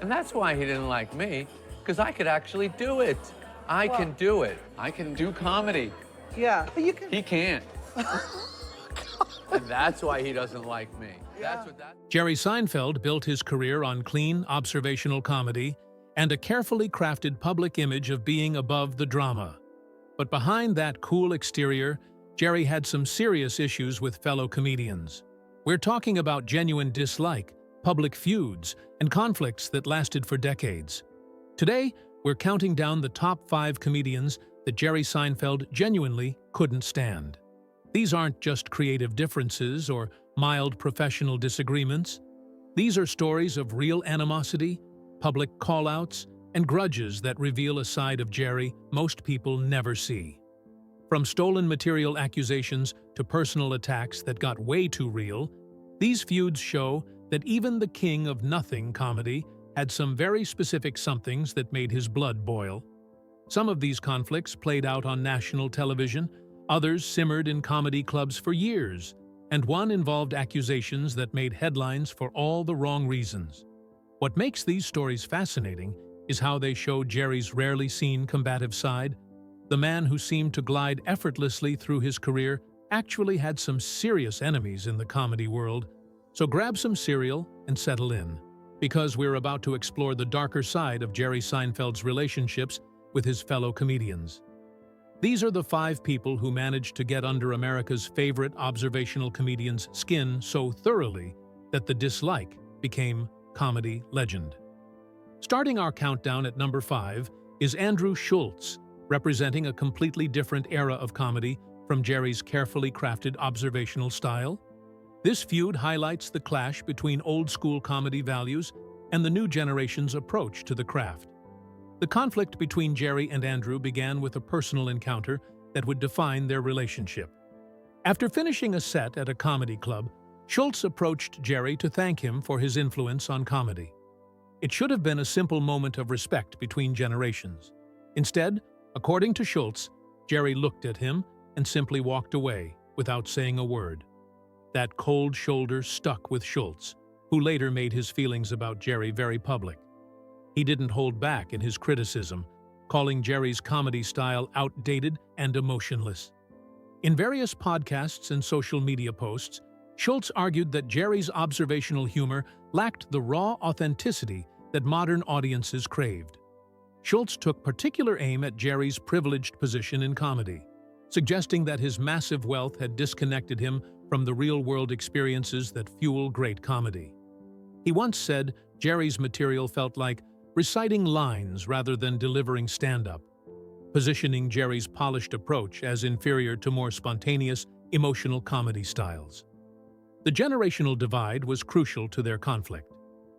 And that's why he didn't like me, because I could actually do it. I can do it. I can do comedy. Yeah, but you can. He can't. And that's why he doesn't like me. Yeah. Jerry Seinfeld built his career on clean, observational comedy and a carefully crafted public image of being above the drama. But behind that cool exterior, Jerry had some serious issues with fellow comedians. We're talking about genuine dislike, public feuds, and conflicts that lasted for decades. Today, we're counting down the top 5 comedians that Jerry Seinfeld genuinely couldn't stand. These aren't just creative differences or mild professional disagreements. These are stories of real animosity, public call-outs, and grudges that reveal a side of Jerry most people never see. From stolen material accusations to personal attacks that got way too real, these feuds show that even the king of nothing comedy had some very specific somethings that made his blood boil. Some of these conflicts played out on national television, others simmered in comedy clubs for years, and one involved accusations that made headlines for all the wrong reasons. What makes these stories fascinating is how they show Jerry's rarely seen combative side. The man who seemed to glide effortlessly through his career actually had some serious enemies in the comedy world. So grab some cereal and settle in, because we're about to explore the darker side of Jerry Seinfeld's relationships with his fellow comedians. These are the 5 people who managed to get under America's favorite observational comedian's skin so thoroughly that the dislike became comedy legend. Starting our countdown at number 5 is Andrew Schulz, representing a completely different era of comedy from Jerry's carefully crafted observational style. This feud highlights the clash between old-school comedy values and the new generation's approach to the craft. The conflict between Jerry and Andrew began with a personal encounter that would define their relationship. After finishing a set at a comedy club, Schultz approached Jerry to thank him for his influence on comedy. It should have been a simple moment of respect between generations. Instead, according to Schultz, Jerry looked at him and simply walked away without saying a word. That cold shoulder stuck with Schultz, who later made his feelings about Jerry very public. He didn't hold back in his criticism, calling Jerry's comedy style outdated and emotionless. In various podcasts and social media posts, Schultz argued that Jerry's observational humor lacked the raw authenticity that modern audiences craved. Schultz took particular aim at Jerry's privileged position in comedy, suggesting that his massive wealth had disconnected him from the real-world experiences that fuel great comedy. He once said Jerry's material felt like reciting lines rather than delivering stand-up, positioning Jerry's polished approach as inferior to more spontaneous, emotional comedy styles. The generational divide was crucial to their conflict.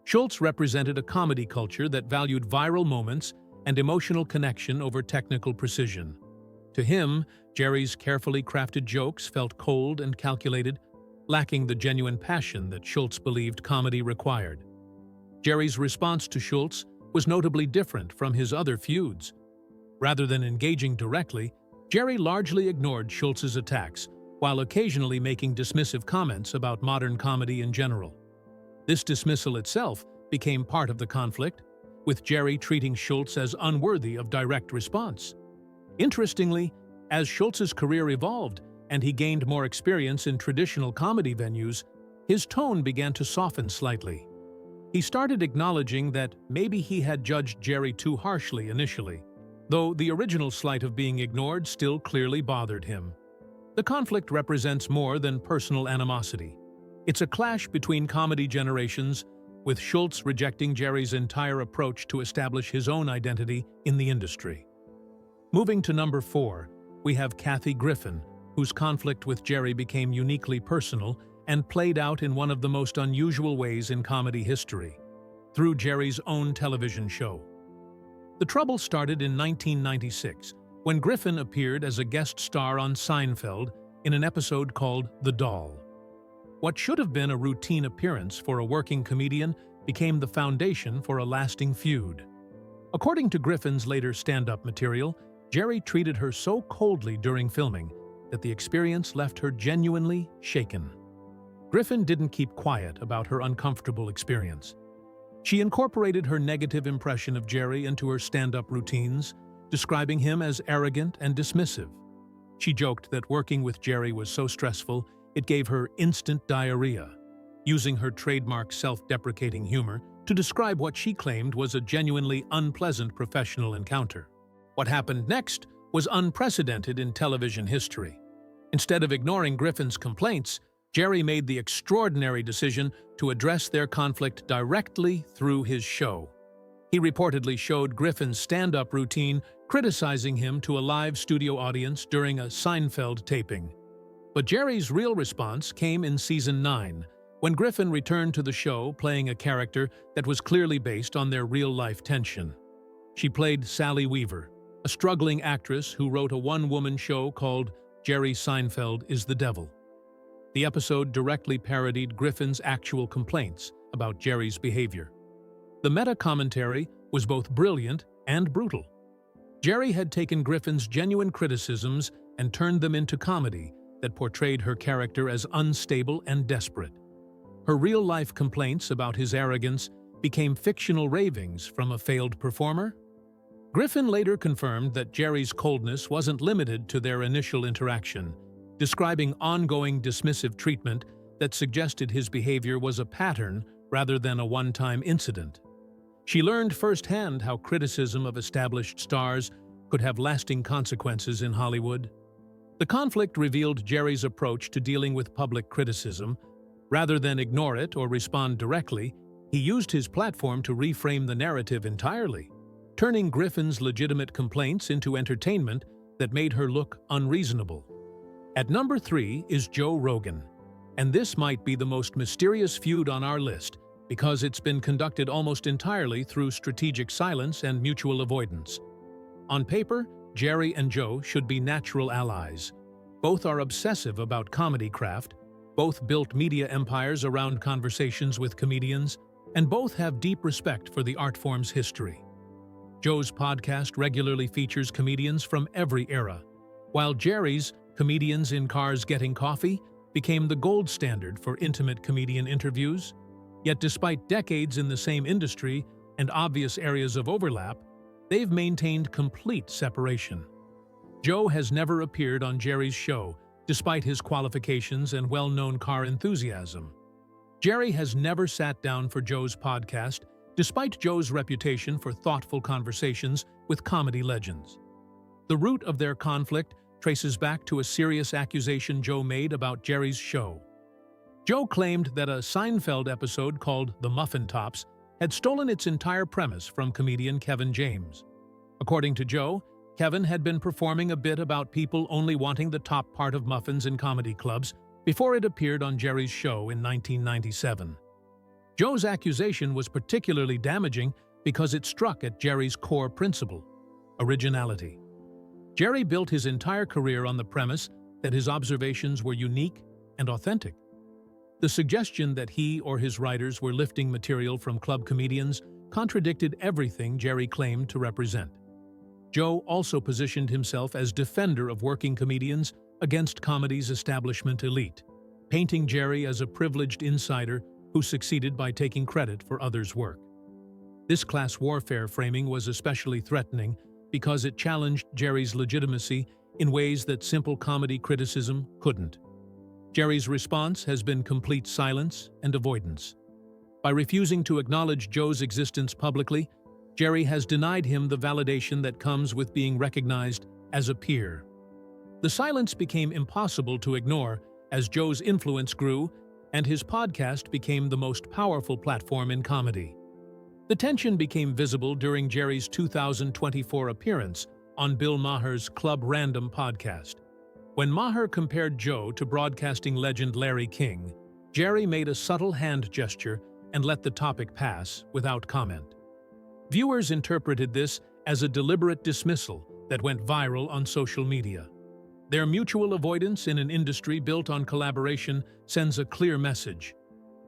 Schultz represented a comedy culture that valued viral moments and emotional connection over technical precision. To him, Jerry's carefully crafted jokes felt cold and calculated, lacking the genuine passion that Schultz believed comedy required. Jerry's response to Schultz was notably different from his other feuds. Rather than engaging directly, Jerry largely ignored Schultz's attacks, while occasionally making dismissive comments about modern comedy in general. This dismissal itself became part of the conflict, with Jerry treating Schultz as unworthy of direct response. Interestingly, as Schultz's career evolved and he gained more experience in traditional comedy venues, his tone began to soften slightly. He started acknowledging that maybe he had judged Jerry too harshly initially, though the original slight of being ignored still clearly bothered him. The conflict represents more than personal animosity. It's a clash between comedy generations, with Schultz rejecting Jerry's entire approach to establish his own identity in the industry. Moving to number 4, we have Kathy Griffin, whose conflict with Jerry became uniquely personal and played out in one of the most unusual ways in comedy history, through Jerry's own television show. The trouble started in 1996, when Griffin appeared as a guest star on Seinfeld in an episode called The Doll. What should have been a routine appearance for a working comedian became the foundation for a lasting feud. According to Griffin's later stand-up material, Jerry treated her so coldly during filming that the experience left her genuinely shaken. Griffin didn't keep quiet about her uncomfortable experience. She incorporated her negative impression of Jerry into her stand-up routines, describing him as arrogant and dismissive. She joked that working with Jerry was so stressful it gave her instant diarrhea, using her trademark self-deprecating humor to describe what she claimed was a genuinely unpleasant professional encounter. What happened next was unprecedented in television history. Instead of ignoring Griffin's complaints, Jerry made the extraordinary decision to address their conflict directly through his show. He reportedly showed Griffin's stand-up routine, criticizing him to a live studio audience during a Seinfeld taping. But Jerry's real response came in Season 9, when Griffin returned to the show playing a character that was clearly based on their real-life tension. She played Sally Weaver, a struggling actress who wrote a one-woman show called Jerry Seinfeld is the Devil. The episode directly parodied Griffin's actual complaints about Jerry's behavior. The meta-commentary was both brilliant and brutal. Jerry had taken Griffin's genuine criticisms and turned them into comedy that portrayed her character as unstable and desperate. Her real-life complaints about his arrogance became fictional ravings from a failed performer. Griffin later confirmed that Jerry's coldness wasn't limited to their initial interaction, describing ongoing dismissive treatment that suggested his behavior was a pattern rather than a one-time incident. She learned firsthand how criticism of established stars could have lasting consequences in Hollywood. The conflict revealed Jerry's approach to dealing with public criticism. Rather than ignore it or respond directly, he used his platform to reframe the narrative entirely, turning Griffin's legitimate complaints into entertainment that made her look unreasonable. At number 3 is Joe Rogan, and this might be the most mysterious feud on our list because it's been conducted almost entirely through strategic silence and mutual avoidance. On paper, Jerry and Joe should be natural allies. Both are obsessive about comedy craft, both built media empires around conversations with comedians, and both have deep respect for the art form's history. Joe's podcast regularly features comedians from every era, while Jerry's Comedians in Cars Getting Coffee became the gold standard for intimate comedian interviews. Yet despite decades in the same industry and obvious areas of overlap, they've maintained complete separation. Joe has never appeared on Jerry's show, despite his qualifications and well-known car enthusiasm. Jerry has never sat down for Joe's podcast, despite Joe's reputation for thoughtful conversations with comedy legends. The root of their conflict traces back to a serious accusation Joe made about Jerry's show. Joe claimed that a Seinfeld episode called The Muffin Tops had stolen its entire premise from comedian Kevin James. According to Joe, Kevin had been performing a bit about people only wanting the top part of muffins in comedy clubs before it appeared on Jerry's show in 1997. Joe's accusation was particularly damaging because it struck at Jerry's core principle: originality. Jerry built his entire career on the premise that his observations were unique and authentic. The suggestion that he or his writers were lifting material from club comedians contradicted everything Jerry claimed to represent. Joe also positioned himself as defender of working comedians against comedy's establishment elite, painting Jerry as a privileged insider who succeeded by taking credit for others' work. This class warfare framing was especially threatening because it challenged Jerry's legitimacy in ways that simple comedy criticism couldn't. Jerry's response has been complete silence and avoidance. By refusing to acknowledge Joe's existence publicly, Jerry has denied him the validation that comes with being recognized as a peer. The silence became impossible to ignore as Joe's influence grew and his podcast became the most powerful platform in comedy. The tension became visible during Jerry's 2024 appearance on Bill Maher's Club Random podcast. When Maher compared Joe to broadcasting legend Larry King, Jerry made a subtle hand gesture and let the topic pass without comment. Viewers interpreted this as a deliberate dismissal that went viral on social media. Their mutual avoidance in an industry built on collaboration sends a clear message.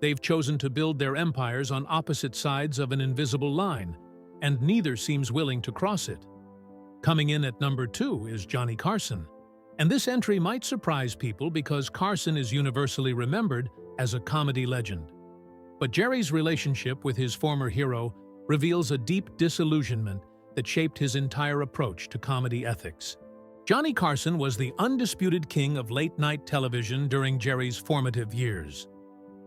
They've chosen to build their empires on opposite sides of an invisible line, and neither seems willing to cross it. Coming in at number 2 is Johnny Carson. And this entry might surprise people because Carson is universally remembered as a comedy legend. But Jerry's relationship with his former hero reveals a deep disillusionment that shaped his entire approach to comedy ethics. Johnny Carson was the undisputed king of late-night television during Jerry's formative years.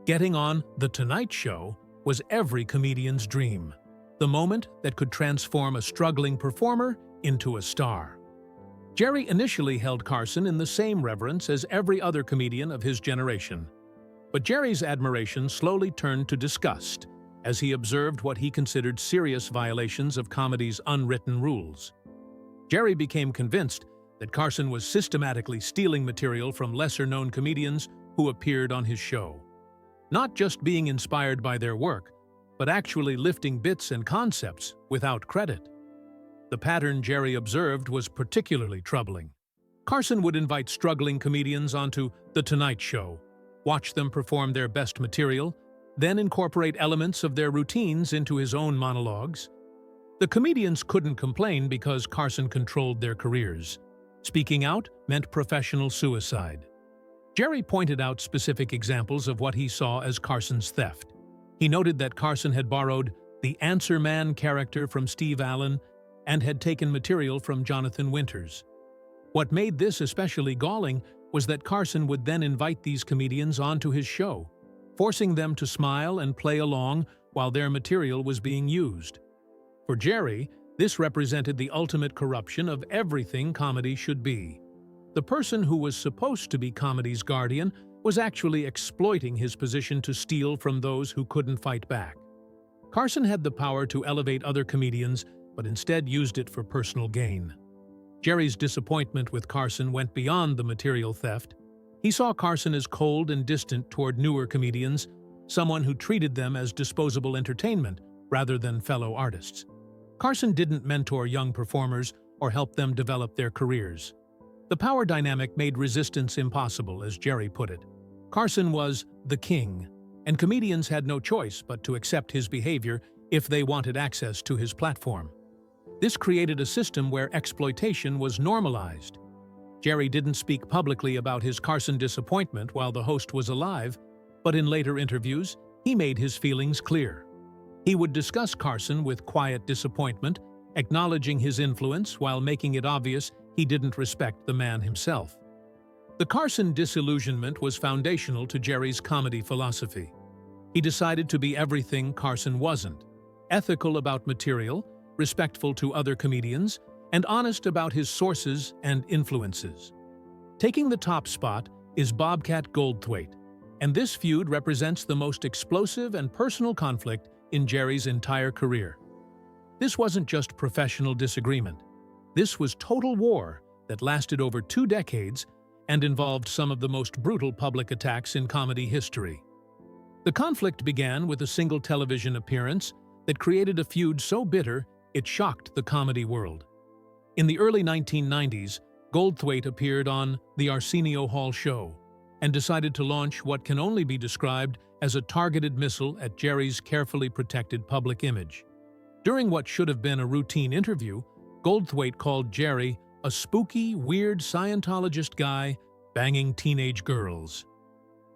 Getting on The Tonight Show was every comedian's dream, the moment that could transform a struggling performer into a star. Jerry initially held Carson in the same reverence as every other comedian of his generation. But Jerry's admiration slowly turned to disgust as he observed what he considered serious violations of comedy's unwritten rules. Jerry became convinced that Carson was systematically stealing material from lesser-known comedians who appeared on his show. Not just being inspired by their work, but actually lifting bits and concepts without credit. The pattern Jerry observed was particularly troubling. Carson would invite struggling comedians onto The Tonight Show, watch them perform their best material, then incorporate elements of their routines into his own monologues. The comedians couldn't complain because Carson controlled their careers. Speaking out meant professional suicide. Jerry pointed out specific examples of what he saw as Carson's theft. He noted that Carson had borrowed the Answer Man character from Steve Allen and had taken material from Jonathan Winters. What made this especially galling was that Carson would then invite these comedians onto his show, forcing them to smile and play along while their material was being used. For Jerry, this represented the ultimate corruption of everything comedy should be. The person who was supposed to be comedy's guardian was actually exploiting his position to steal from those who couldn't fight back. Carson had the power to elevate other comedians, but instead used it for personal gain. Jerry's disappointment with Carson went beyond the material theft. He saw Carson as cold and distant toward newer comedians, someone who treated them as disposable entertainment rather than fellow artists. Carson didn't mentor young performers or help them develop their careers. The power dynamic made resistance impossible, as Jerry put it. Carson was the king, and comedians had no choice but to accept his behavior if they wanted access to his platform. This created a system where exploitation was normalized. Jerry didn't speak publicly about his Carson disappointment while the host was alive, but in later interviews, he made his feelings clear. He would discuss Carson with quiet disappointment, acknowledging his influence while making it obvious he didn't respect the man himself. The Carson disillusionment was foundational to Jerry's comedy philosophy. He decided to be everything Carson wasn't: ethical about material, respectful to other comedians, and honest about his sources and influences. Taking the top spot is Bobcat Goldthwait, and this feud represents the most explosive and personal conflict in Jerry's entire career. This wasn't just professional disagreement. This was total war that lasted over 2 decades and involved some of the most brutal public attacks in comedy history. The conflict began with a single television appearance that created a feud so bitter it shocked the comedy world. In the early 1990s, Goldthwait appeared on The Arsenio Hall Show and decided to launch what can only be described as a targeted missile at Jerry's carefully protected public image. During what should have been a routine interview, Goldthwait called Jerry a spooky, weird Scientologist guy banging teenage girls.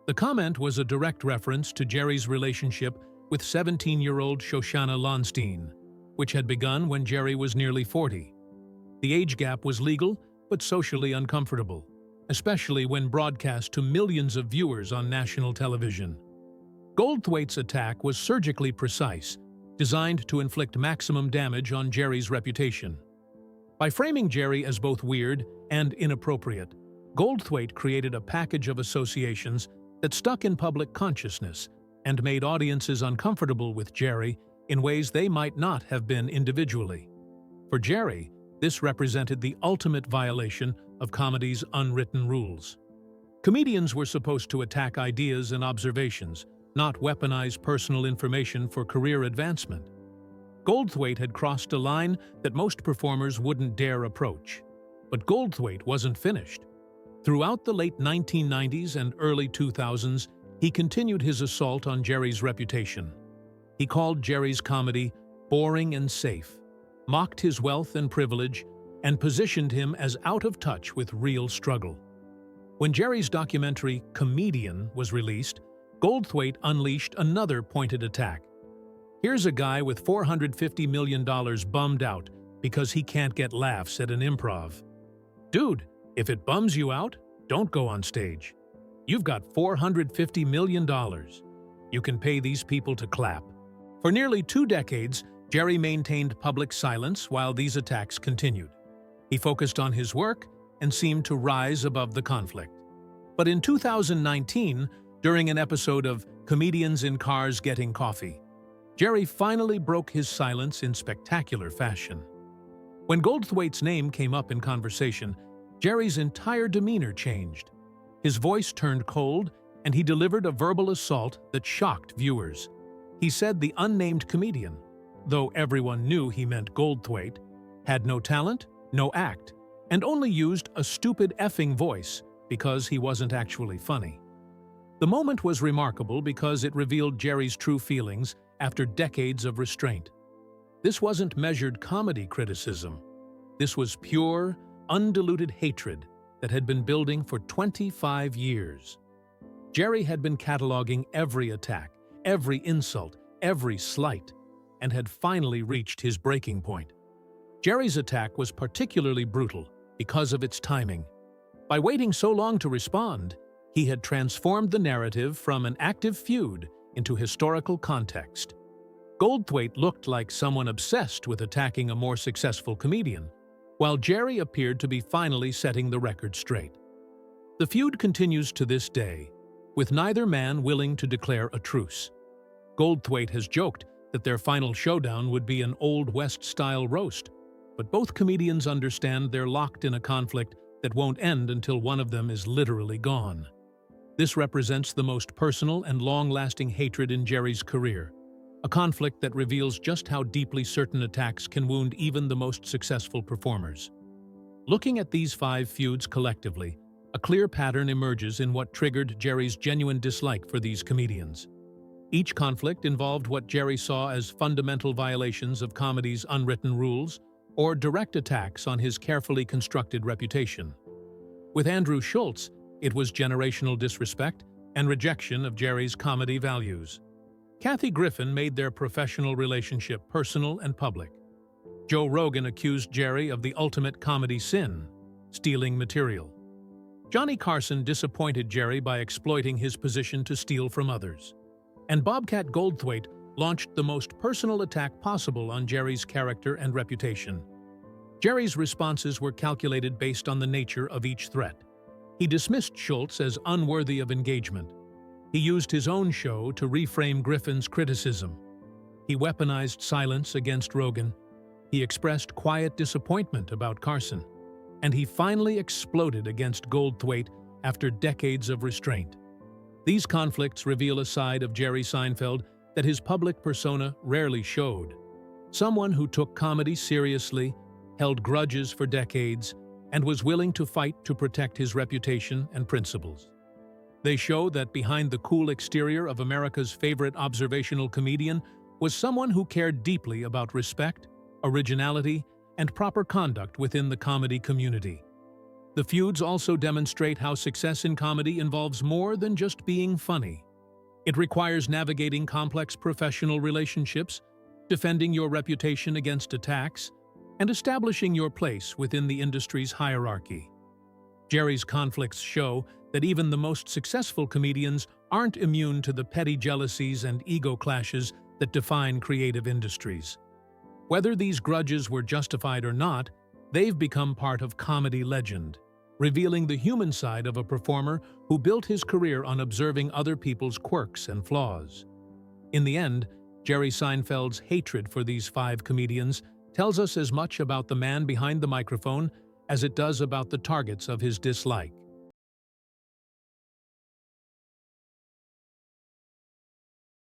The comment was a direct reference to Jerry's relationship with 17-year-old Shoshana Lonstein, which had begun when Jerry was nearly 40. The age gap was legal, but socially uncomfortable, especially when broadcast to millions of viewers on national television. Goldthwait's attack was surgically precise, designed to inflict maximum damage on Jerry's reputation. By framing Jerry as both weird and inappropriate, Goldthwait created a package of associations that stuck in public consciousness and made audiences uncomfortable with Jerry in ways they might not have been individually. For Jerry, this represented the ultimate violation of comedy's unwritten rules. Comedians were supposed to attack ideas and observations, not weaponize personal information for career advancement. Goldthwait had crossed a line that most performers wouldn't dare approach. But Goldthwait wasn't finished. Throughout the late 1990s and early 2000s, he continued his assault on Jerry's reputation. He called Jerry's comedy boring and safe, mocked his wealth and privilege, and positioned him as out of touch with real struggle. When Jerry's documentary Comedian was released, Goldthwait unleashed another pointed attack. Here's a guy with $450 million bummed out because he can't get laughs at an improv. Dude, if it bums you out, don't go on stage. You've got $450 million. You can pay these people to clap. For nearly 2 decades, Jerry maintained public silence while these attacks continued. He focused on his work and seemed to rise above the conflict. But in 2019, during an episode of Comedians in Cars Getting Coffee, Jerry finally broke his silence in spectacular fashion. When Goldthwait's name came up in conversation, Jerry's entire demeanor changed. His voice turned cold, and he delivered a verbal assault that shocked viewers. He said the unnamed comedian, though everyone knew he meant Goldthwait, had no talent, no act, and only used a stupid effing voice because he wasn't actually funny. The moment was remarkable because it revealed Jerry's true feelings after decades of restraint. This wasn't measured comedy criticism. This was pure, undiluted hatred that had been building for 25 years. Jerry had been cataloging every attack, every insult, every slight, and had finally reached his breaking point. Jerry's attack was particularly brutal because of its timing. By waiting so long to respond, he had transformed the narrative from an active feud into historical context. Goldthwait looked like someone obsessed with attacking a more successful comedian, while Jerry appeared to be finally setting the record straight. The feud continues to this day, with neither man willing to declare a truce. Goldthwait has joked that their final showdown would be an Old West-style roast, but both comedians understand they're locked in a conflict that won't end until one of them is literally gone. This represents the most personal and long-lasting hatred in Jerry's career, a conflict that reveals just how deeply certain attacks can wound even the most successful performers. Looking at these 5 feuds collectively, a clear pattern emerges in what triggered Jerry's genuine dislike for these comedians. Each conflict involved what Jerry saw as fundamental violations of comedy's unwritten rules or direct attacks on his carefully constructed reputation. With Andrew Schulz, it was generational disrespect and rejection of Jerry's comedy values. Kathy Griffin made their professional relationship personal and public. Joe Rogan accused Jerry of the ultimate comedy sin, stealing material. Johnny Carson disappointed Jerry by exploiting his position to steal from others. And Bobcat Goldthwait launched the most personal attack possible on Jerry's character and reputation. Jerry's responses were calculated based on the nature of each threat. He dismissed Schultz as unworthy of engagement. He used his own show to reframe Griffin's criticism. He weaponized silence against Rogan. He expressed quiet disappointment about Carson. And he finally exploded against Goldthwait after decades of restraint. These conflicts reveal a side of Jerry Seinfeld that his public persona rarely showed. Someone who took comedy seriously, held grudges for decades, and was willing to fight to protect his reputation and principles. They show that behind the cool exterior of America's favorite observational comedian was someone who cared deeply about respect, originality, and proper conduct within the comedy community. The feuds also demonstrate how success in comedy involves more than just being funny. It requires navigating complex professional relationships, defending your reputation against attacks, and establishing your place within the industry's hierarchy. Jerry's conflicts show that even the most successful comedians aren't immune to the petty jealousies and ego clashes that define creative industries. Whether these grudges were justified or not, they've become part of comedy legend, revealing the human side of a performer who built his career on observing other people's quirks and flaws. In the end, Jerry Seinfeld's hatred for these 5 comedians tells us as much about the man behind the microphone as it does about the targets of his dislike.